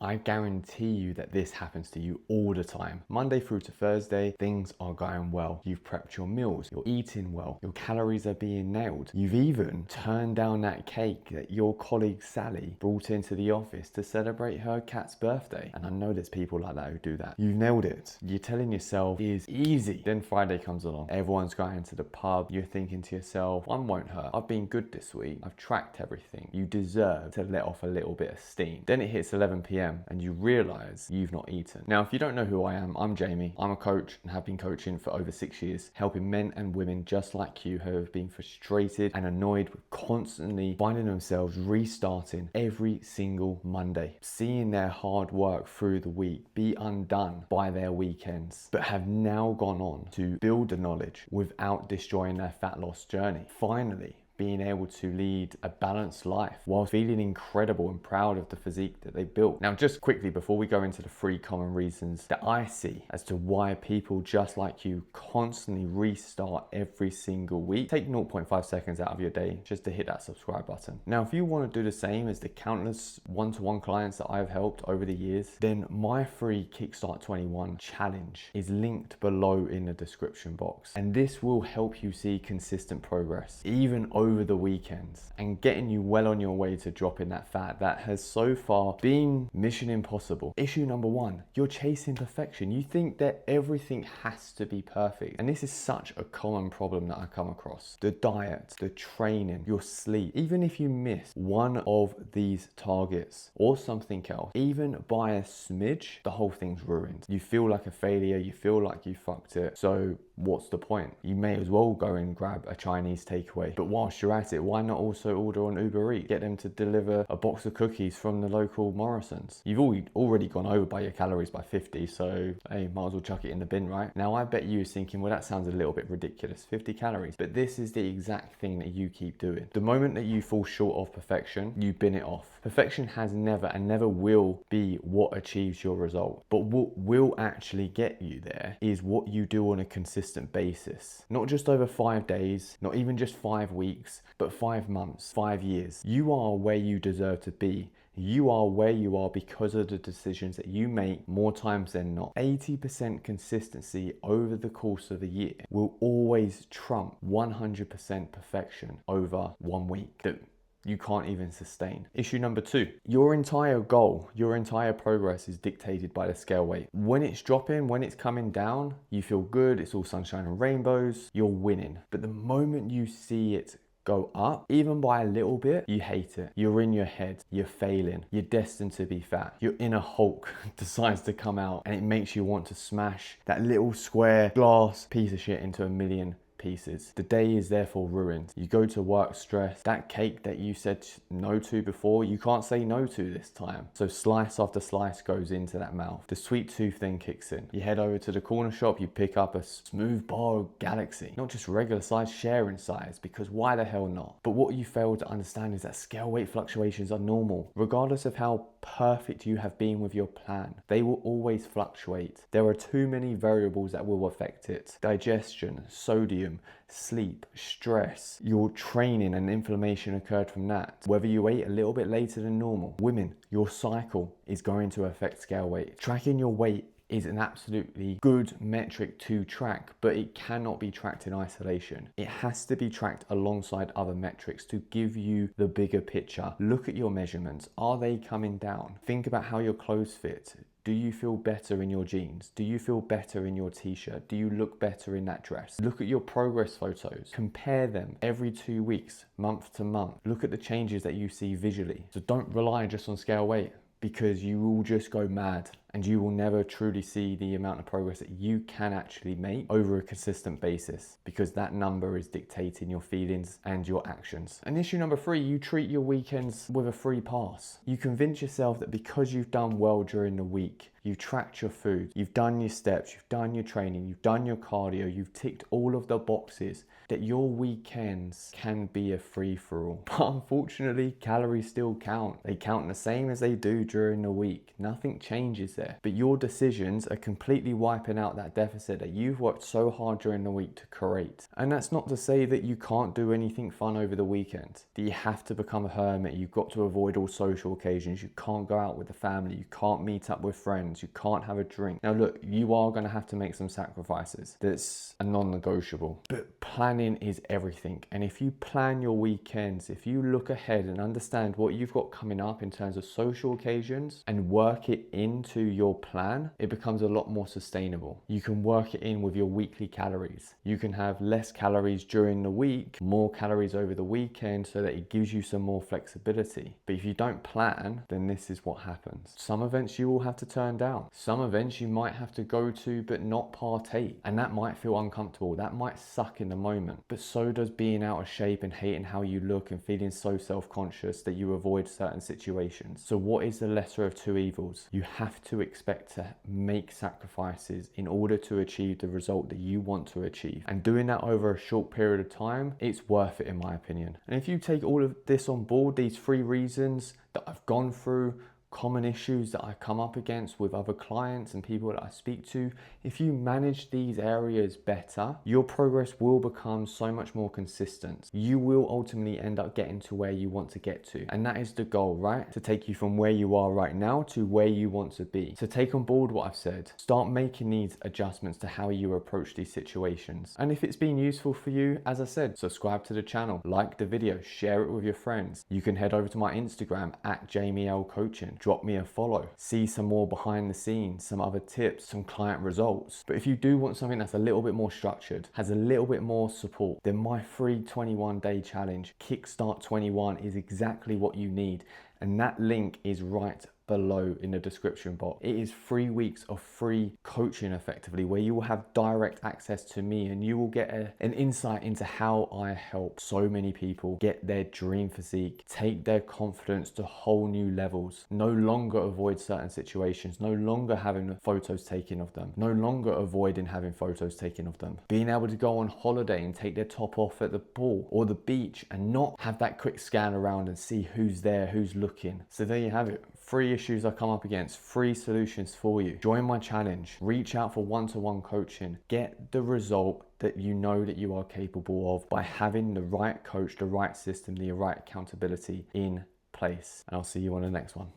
I guarantee you that this happens to you all the time. Monday through to Thursday, things are going well. You've prepped your meals, you're eating well, your calories are being nailed. You've even turned down that cake that your colleague Sally brought into the office to celebrate her cat's birthday. And I know there's people like that who do that. You've nailed it. You're telling yourself it's easy. Then Friday comes along. Everyone's going to the pub. You're thinking to yourself, one won't hurt. I've been good this week. I've tracked everything. You deserve to let off a little bit of steam. Then it hits 11 p.m. and you realize you've not eaten. Now, if you don't know who I am, I'm Jamie. I'm a coach and have been coaching for over 6 years, helping men and women just like you who have been frustrated and annoyed with constantly finding themselves restarting every single Monday, seeing their hard work through the week be undone by their weekends, but have now gone on to build the knowledge without destroying their fat loss journey. Finally, being able to lead a balanced life while feeling incredible and proud of the physique that they built. Now, just quickly before we go into the 3 common reasons that I see as to why people just like you constantly restart every single week, take 0.5 seconds out of your day just to hit that subscribe button. Now, if you want to do the same as the countless one-to-one clients that I've helped over the years, then my free Kickstart 21 challenge is linked below in the description box. And this will help you see consistent progress, even over the weekends, and getting you well on your way to dropping that fat that has so far been mission impossible. Issue number 1, you're chasing perfection. You think that everything has to be perfect. And this is such a common problem that I come across. The diet, the training, your sleep. Even if you miss one of these targets or something else, even by a smidge, the whole thing's ruined. You feel like a failure. You feel like you fucked it. So what's the point? You may as well go and grab a Chinese takeaway. But whilst you're at it, why not also order on Uber Eats? Get them to deliver a box of cookies from the local Morrison's. You've already gone over by your calories by 50, so hey, might as well chuck it in the bin, right? Now, I bet you was thinking, well, that sounds a little bit ridiculous, 50 calories. But this is the exact thing that you keep doing. The moment that you fall short of perfection, you bin it off. Perfection has never and never will be what achieves your result. But what will actually get you there is what you do on a consistent basis. Not just over 5 days, not even just 5 weeks, but 5 months, 5 years. You are where you deserve to be. You are where you are because of the decisions that you make more times than not. 80% consistency over the course of a year will always trump 100% perfection over 1 week that you can't even sustain. Issue number 2, your entire goal, your entire progress is dictated by the scale weight. When it's dropping, when it's coming down, you feel good, it's all sunshine and rainbows, you're winning. But the moment you see it go up, even by a little bit, you hate it. You're in your head, you're failing, you're destined to be fat. Your inner Hulk decides to come out and it makes you want to smash that little square glass piece of shit into a million pieces. The day is therefore ruined. You go to work stressed. That cake that you said no to before, you can't say no to this time. So slice after slice goes into that mouth. The sweet tooth then kicks in. You head over to the corner shop, you pick up a smooth bar of Galaxy. Not just regular size, sharing size, because why the hell not? But what you fail to understand is that scale weight fluctuations are normal. Regardless of how perfect you have been with your plan, they will always fluctuate. There are too many variables that will affect it. Digestion, sodium, sleep, stress, your training and inflammation occurred from that. Whether you ate a little bit later than normal. Women, your cycle is going to affect scale weight. Tracking your weight is an absolutely good metric to track, but it cannot be tracked in isolation. It has to be tracked alongside other metrics to give you the bigger picture. Look at your measurements. Are they coming down? Think about how your clothes fit. Do you feel better in your jeans? Do you feel better in your t-shirt? Do you look better in that dress? Look at your progress photos. Compare them every 2 weeks, month to month. Look at the changes that you see visually. So don't rely just on scale weight, because you will just go mad and you will never truly see the amount of progress that you can actually make over a consistent basis, because that number is dictating your feelings and your actions. And issue number 3, you treat your weekends with a free pass. You convince yourself that because you've done well during the week, you've tracked your food, you've done your steps, you've done your training, you've done your cardio, you've ticked all of the boxes, that your weekends can be a free-for-all. But unfortunately, calories still count. They count the same as they do during the week. Nothing changes there. But your decisions are completely wiping out that deficit that you've worked so hard during the week to create. And that's not to say that you can't do anything fun over the weekend, that you have to become a hermit, you've got to avoid all social occasions, you can't go out with the family, you can't meet up with friends, you can't have a drink. Now look, you are going to have to make some sacrifices. That's a non-negotiable. But planning is everything. And if you plan your weekends, if you look ahead and understand what you've got coming up in terms of social occasions and work it into your plan, it becomes a lot more sustainable. You can work it in with your weekly calories. You can have less calories during the week, more calories over the weekend, so that it gives you some more flexibility. But if you don't plan, then this is what happens. Some events you will have to turn down. Some events you might have to go to but not partake. And that might feel uncomfortable. That might suck in the moment. But so does being out of shape and hating how you look and feeling so self-conscious that you avoid certain situations. So what is the lesser of two evils? You have to expect to make sacrifices in order to achieve the result that you want to achieve. And doing that over a short period of time, it's worth it in my opinion. And if you take all of this on board, these 3 reasons that I've gone through, common issues that I come up against with other clients and people that I speak to, if you manage these areas better, your progress will become so much more consistent. You will ultimately end up getting to where you want to get to. And that is the goal, right? To take you from where you are right now to where you want to be. So take on board what I've said. Start making these adjustments to how you approach these situations. And if it's been useful for you, as I said, subscribe to the channel, like the video, share it with your friends. You can head over to my Instagram at Jamie L Coaching. Drop me a follow, see some more behind the scenes, some other tips, some client results. But if you do want something that's a little bit more structured, has a little bit more support, then my free 21-day challenge, Kickstart 21, is exactly what you need. And that link is right below in the description box. It is 3 weeks of free coaching effectively, where you will have direct access to me and you will get an insight into how I help so many people get their dream physique, take their confidence to whole new levels, no longer avoid certain situations, no longer having photos taken of them, no longer avoiding having photos taken of them, being able to go on holiday and take their top off at the pool or the beach and not have that quick scan around and see who's there, who's looking. So there you have it. 3 issues I come up against, 3 solutions for you. Join my challenge, reach out for one-to-one coaching, get the result that you know that you are capable of by having the right coach, the right system, the right accountability in place. And I'll see you on the next one.